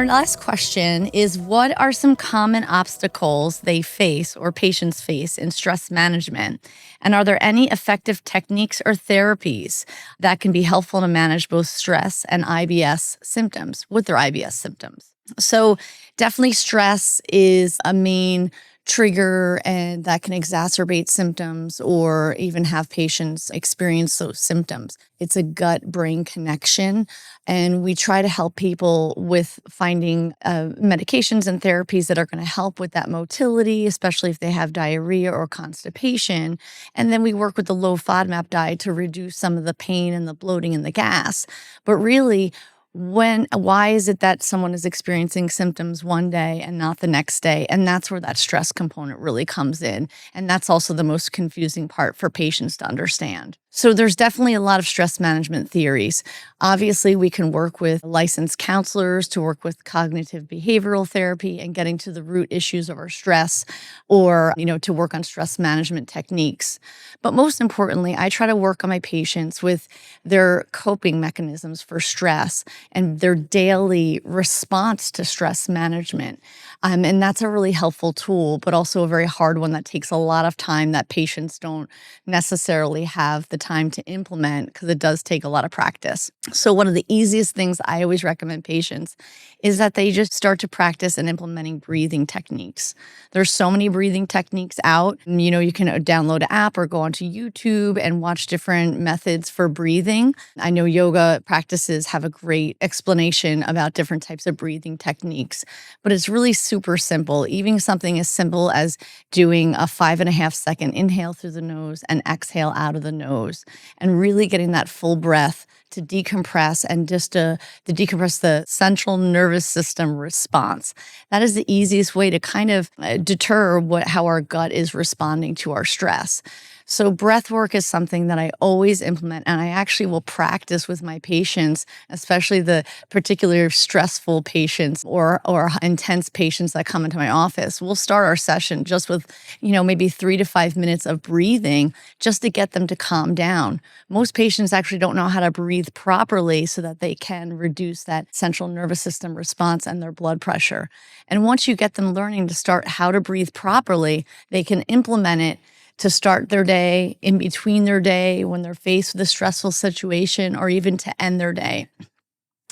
Our last question is, what are some common obstacles they face or patients face in stress management? And are there any effective techniques or therapies that can be helpful to manage both stress and IBS symptoms with their IBS symptoms? So definitely stress is a main trigger and that can exacerbate symptoms or even have patients experience those symptoms. It's a gut-brain connection, and we try to help people with finding medications and therapies that are going to help with that motility, especially if they have diarrhea or constipation. And then we work with the low FODMAP diet to reduce some of the pain and the bloating and the gas. But really, why is it that someone is experiencing symptoms one day and not the next day? And that's where that stress component really comes in. And that's also the most confusing part for patients to understand. So there's definitely a lot of stress management theories. Obviously, we can work with licensed counselors to work with cognitive behavioral therapy and getting to the root issues of our stress, or, to work on stress management techniques. But most importantly, I try to work on my patients with their coping mechanisms for stress and their daily response to stress management. And that's a really helpful tool, but also a very hard one that takes a lot of time that patients don't necessarily have the time to implement, because it does take a lot of practice. So one of the easiest things I always recommend patients is that they just start to practice and implementing breathing techniques. There's so many breathing techniques out. You can download an app or go onto YouTube and watch different methods for breathing. I know yoga practices have a great explanation about different types of breathing techniques, but it's really super simple. Even something as simple as doing a 5.5-second inhale through the nose and exhale out of the nose, and really getting that full breath to decompress and just to decompress the central nervous system response. That is the easiest way to kind of deter how our gut is responding to our stress. So breath work is something that I always implement, and I actually will practice with my patients, especially the particularly stressful patients or intense patients that come into my office. We'll start our session just with, maybe 3 to 5 minutes of breathing just to get them to calm down. Most patients actually don't know how to breathe properly so that they can reduce that central nervous system response and their blood pressure. And once you get them learning to start how to breathe properly, they can implement it to start their day, in between their day, when they're faced with a stressful situation, or even to end their day.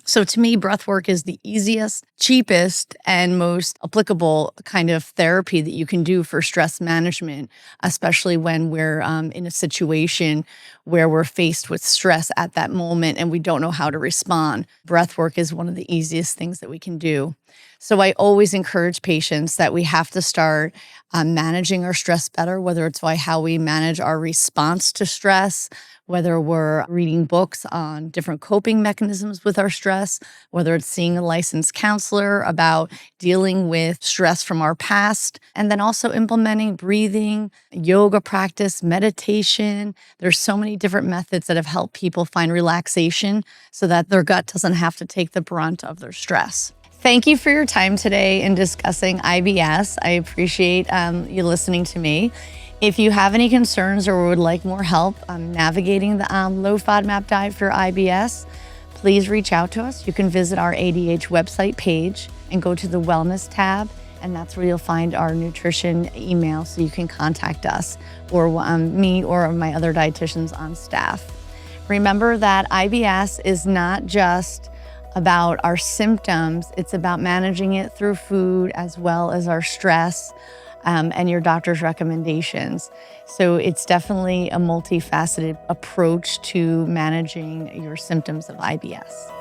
So to me, breath work is the easiest, cheapest, and most applicable kind of therapy that you can do for stress management, especially when we're in a situation where we're faced with stress at that moment and we don't know how to respond. Breath work is one of the easiest things that we can do. So I always encourage patients that we have to start managing our stress better, whether it's by how we manage our response to stress, whether we're reading books on different coping mechanisms with our stress, whether it's seeing a licensed counselor about dealing with stress from our past, and then also implementing breathing, yoga practice, meditation. There's so many different methods that have helped people find relaxation so that their gut doesn't have to take the brunt of their stress. Thank you for your time today in discussing IBS. I appreciate you listening to me. If you have any concerns or would like more help navigating the low FODMAP diet for IBS, please reach out to us. You can visit our ADH website page and go to the Wellness tab, and that's where you'll find our nutrition email so you can contact us or me or my other dietitians on staff. Remember that IBS is not just about our symptoms, it's about managing it through food as well as our stress and your doctor's recommendations. So it's definitely a multifaceted approach to managing your symptoms of IBS.